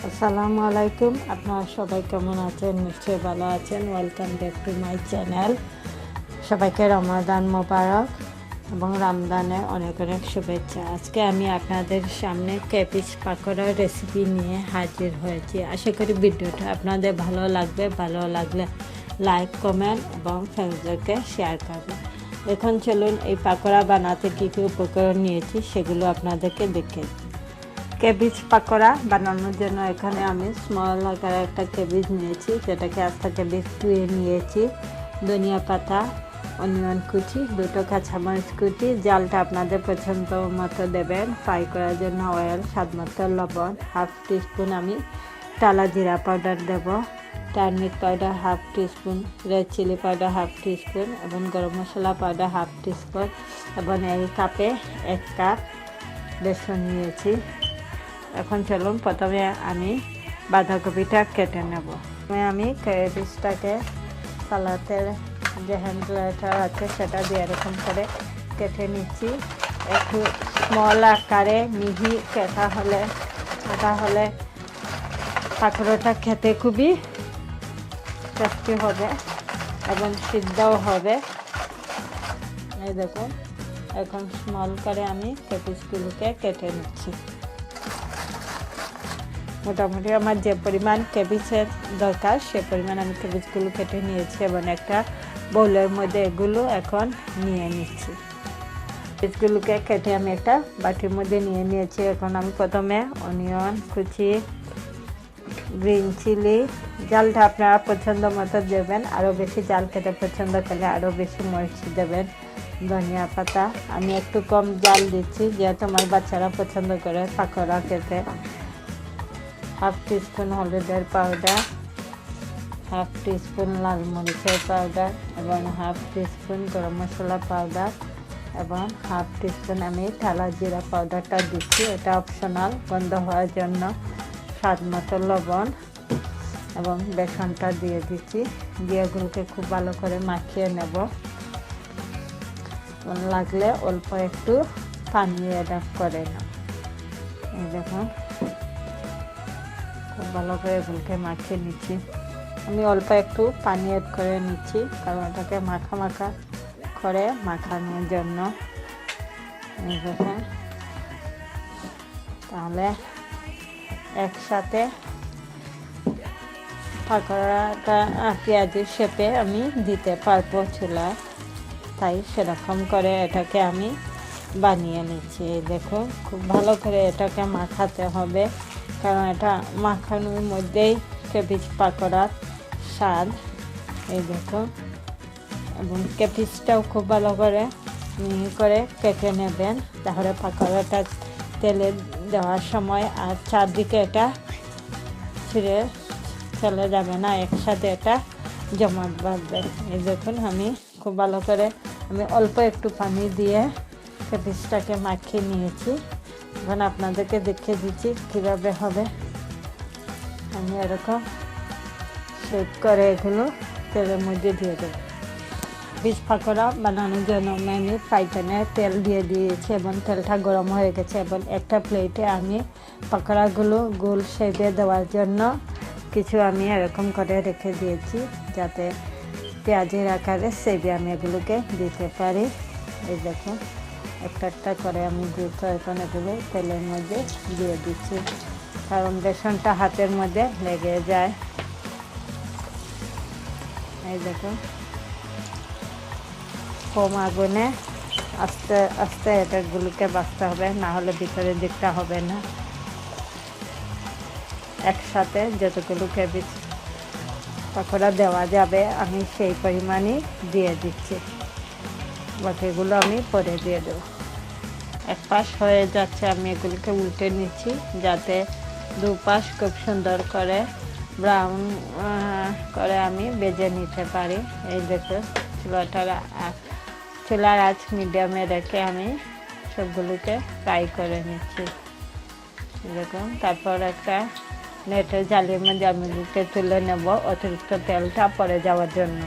আসসালামু আলাইকুম। আপনারা সবাই কেমন আছেন? নিশ্চয়ই ভালো আছেন। Welcome back to my channel. সবাইকে রমাদান মোবারক এবং রমজানে অনেক অনেক শুভেচ্ছা। আজকে আমি আপনাদের সামনে ক্যাবেজ পাকোড়ার রেসিপি নিয়ে হাজির হয়েছি। আশা করি ভিডিওটা আপনাদের ভালো লাগবে। ভালো লাগলে লাইক, কমেন্ট এবং ফ্রেন্ডসদেরকে শেয়ার করবেন। এখন চলুন এই পাকোড়া বানাতে কী কী উপকরণ নিয়েছি সেগুলো আপনাদেরকে দেখে। ক্যাবেজ পাকোড়া বানানোর জন্য এখানে আমি স্মল আকারে একটা ক্যাবেজ নিয়েছি, যেটাকে আস্তে ক্যাবেজ ধুয়ে নিয়েছি। ধনিয়া পাতা, অনিয়ন কুচি, দুটো কাঁচামরিচ কুচি, জালটা আপনাদের পছন্দ মতো দেবেন। ফ্রাই করার জন্য অয়েল, স্বাদ মতো লবণ, হাফ টিস্পুন আমি টালা জিরা পাউডার দেব, turmeric powder half teaspoon, red chilli powder half teaspoon এবং গরম মশলা পাউডার হাফ টিস্পুন এবং এই কাপে 1 কাপ বেসন নিয়েছি। এখন চলুন প্রথমে আমি বাঁধাকপিটা কেটে নেব। আমি ক্যাবেজটাকে সালাতের যে হ্যান্ডলারটা আছে সেটা দিয়ে এরকম করে কেটে নিচ্ছি। একটু স্মল আকারে মিহি কাটা হলে পাকোড়াটা খেতে খুবই টেস্টি হবে এবং সিদ্ধও হবে। এই দেখুন, এখন স্মল করে আমি ক্যাবেজগুলোকে কেটে নিচ্ছি। মোটামুটি আমার যে পরিমাণ ক্যাবেজের দরকার সে পরিমাণ আমি ক্যাবেজগুলো কেটে নিয়েছি এবং একটা বোলের মধ্যে এগুলো এখন নিয়ে নিচ্ছি। ক্যাবেজগুলোকে কেটে আমি একটা বাটির মধ্যে নিয়ে নিয়েছি। এখন আমি প্রথমে অনিয়ন কুচি, গ্রিন চিলি, জালটা আপনারা পছন্দ মতো দেবেন। আরও বেশি জাল খেতে পছন্দ করলে আরও বেশি মরিচ দেবেন। ধনিয়া পাতা আমি একটু কম জাল দিচ্ছি, যেহেতু আমার বাচ্চারা পছন্দ করে পাকোড়া খেতে। হাফ টিস্পুন হলুদের পাউডার, হাফ টিস্পুন লাল মরিচের পাউডার এবং হাফ টিস্পুন গরম মশলা পাউডার এবং হাফ টিস্পুন আমি টালা জিরা পাউডারটা দিচ্ছি। এটা অপশনাল, গন্ধ হওয়ার জন্য। স্বাদ মতো লবণ এবং বেসনটা দিয়ে দিচ্ছি। দিয়ে এগুলোকে খুব ভালো করে মাখিয়ে নেব। লাগলে অল্প একটু পানি অ্যাড করে নেব। এই দেখুন, খুব ভালো করে এগুলোকে মাখিয়ে নিচ্ছি। আমি অল্প একটু পানি অ্যাড করে নিচ্ছি, কারণ এটাকে মাখা করে মাখানোর জন্য। এই দেখুন, তাহলে একসাথে পাকোড়াটা পেঁয়াজের শেপে আমি দিতে পারবো চুলায়, তাই সেরকম করে এটাকে আমি বানিয়ে নিচ্ছি। দেখুন, খুব ভালো করে এটাকে মাখাতে হবে, কারণ এটা মাখানোর মধ্যেই ক্যাবেজ পাকোড়ার স্বাদ। এই দেখুন, এবং ক্যাবেজটাও খুব ভালো করে মিহি করে কেটে নেবেন, তাহলে পাকোড়াটা তেলে দেওয়ার সময় আর চারদিকে এটা ছিঁড়ে চলে যাবে না, একসাথে এটা জমাট বাঁধবে। এই দেখুন, আমি খুব ভালো করে আমি অল্প একটু পানি দিয়ে ক্যাবেজটাকে মাখিয়ে নিয়েছি। এখন আপনাদেরকে দেখিয়ে দিচ্ছি কীভাবে হবে। আমি এরকম শেপ করে এগুলো তেলের মধ্যে দিয়ে দেবো। ক্যাবেজ পাকোড়া বানানোর জন্য আমি ফ্রাই প্যানে তেল দিয়ে দিয়েছি এবং তেলটা গরম হয়ে গেছে এবং একটা প্লেটে আমি পাকোড়াগুলো গোল শেপে দেওয়ার জন্য কিছু আমি এরকম করে রেখে দিয়েছি, যাতে পেঁয়াজের আকারে সেবে আমি এগুলোকে দিতে পারি। এই দেখুন, একটা করে আমি দ্রুত এখন এগুলো তেলের মধ্যে দিয়ে দিচ্ছি, কারণ বেসনটা হাতের মধ্যে লেগে যায়। এই দেখুন, কম আগুনে আস্তে আস্তে এটাগুলোকে বাছতে হবে, না হলে ভিতরের দিকটা হবে না। একসাথে যতগুলো ক্যাবেজ পাকোড়া দেওয়া যাবে আমি সেই পরিমাণই দিয়ে দিচ্ছি, বাকিগুলো আমি পরে দিয়ে দেবো। এক পাশ হয়ে যাচ্ছে, আমি এগুলোকে উল্টে নিচ্ছি যাতে দুপাশ খুব সুন্দর করে ব্রাউন করে আমি ভেজে নিতে পারি। এই দেখুন, চুলার আঁচ মিডিয়ামে রেখে আমি সবগুলোকে ফ্রাই করে নিচ্ছি। দেখুন, তারপর একটা নেটের জালের মধ্যে আমি এগুলোকে তুলে নেব, অতিরিক্ত তেলটা পড়ে যাওয়ার জন্য।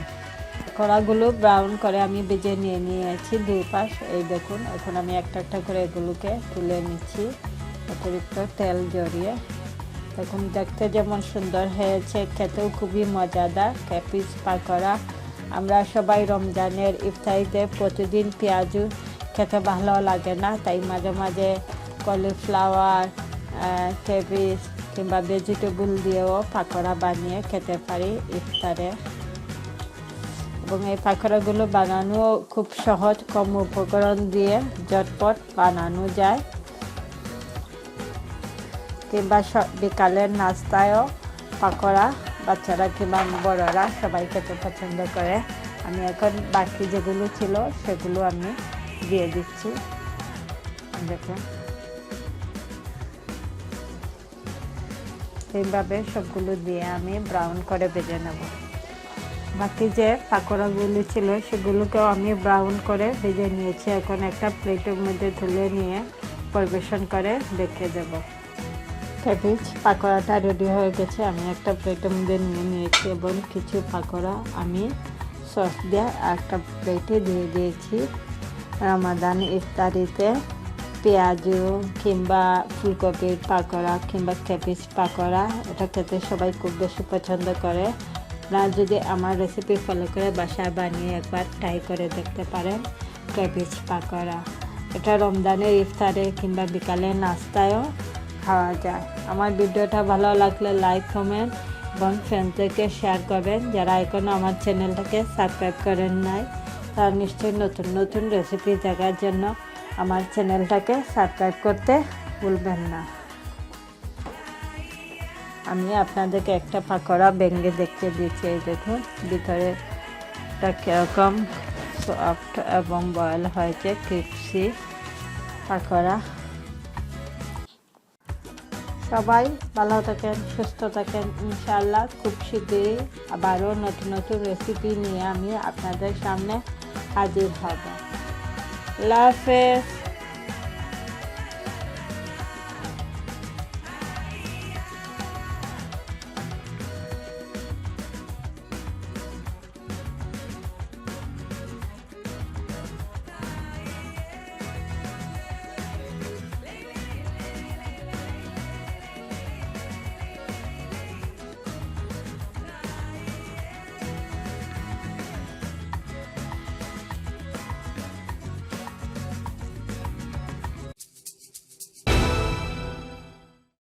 কড়াগুলো ব্রাউন করে আমি ভেজে নিয়েছি দুই পাশ। এই দেখুন, এখন আমি একটা করে এগুলোকে তুলে নিচ্ছি অতিরিক্ত তেল জড়িয়ে। দেখুন দেখতে যেমন সুন্দর হয়েছে, খেতেও খুবই মজাদার ক্যাবেজ পাকোড়া। আমরা সবাই রমজানের ইফতারিতে প্রতিদিন পেঁয়াজু খেতে ভালো লাগে না, তাই মাঝে মাঝে কলিফ্লাওয়ার, ক্যাবেজ কিংবা ভেজিটেবল দিয়েও পাকোড়া বানিয়ে খেতে পারি ইফতারে। এবং এই পাকোড়াগুলো বানানো খুব সহজ, কম উপকরণ দিয়ে ঝটপট বানানো যায়। কিংবা বিকালের নাস্তায়ও পাকোড়া বাচ্চারা কিংবা বড়রা সবাই খেতে পছন্দ করে। আমি এখন বাকি যেগুলো ছিল সেগুলো আমি দিয়ে দিচ্ছি। দেখুন এইভাবে সবগুলো দিয়ে আমি ব্রাউন করে ভেজে নেব। বাকি যে পাকোড়াগুলো ছিল সেগুলোকেও আমি ব্রাউন করে ভেজে নিয়েছি। এখন একটা প্লেটের মধ্যে তুলে নিয়ে পরিবেশন করে দেখে দেব। ক্যাবেজ পাকোড়াটা রেডি হয়ে গেছে, আমি একটা প্লেটের মধ্যে নিয়ে নিয়েছি এবং কিছু পাকোড়া আমি সস দিয়ে একটা প্লেটে দিয়ে দিয়েছি। রমাদান ইফতারিতে পেঁয়াজু কিংবা ফুলকপির পাকোড়া কিংবা ক্যাবেজ পাকোড়া এটা খেতে সবাই খুব বেশি পছন্দ করে। আপনারা যদি আমার রেসিপি ফলো করে বাসায় বানিয়ে একবার ট্রাই করে দেখতে পারেন ক্যাবেজ পাকোড়া। এটা রমজানের ইফতারে কিংবা বিকালের নাস্তায়ও খাওয়া যায়। আমার ভিডিওটা ভালো লাগলে লাইক, কমেন্ট এবং ফ্রেন্ডদেরকে শেয়ার করবেন। যারা এখনও আমার চ্যানেলটাকে সাবস্ক্রাইব করেন নাই তারা নিশ্চয়ই নতুন নতুন রেসিপি দেখার জন্য আমার চ্যানেলটাকে সাবস্ক্রাইব করতে ভুলবেন না। আমি আপনাদেরকে একটা পাকোড়া ভেঙে দেখতে দিচ্ছি। এই দেখুন ভিতরেটা কীরকম সফট এবং বয়েল হয়েছে, ক্রিপসি পাকোড়া। সবাই ভালো থাকেন, সুস্থ থাকেন। ইনশাআল্লাহ খুব শীঘ্রই আবারও নতুন নতুন রেসিপি নিয়ে আমি আপনাদের সামনে হাজির হব। আল্লাহ হাফেজ।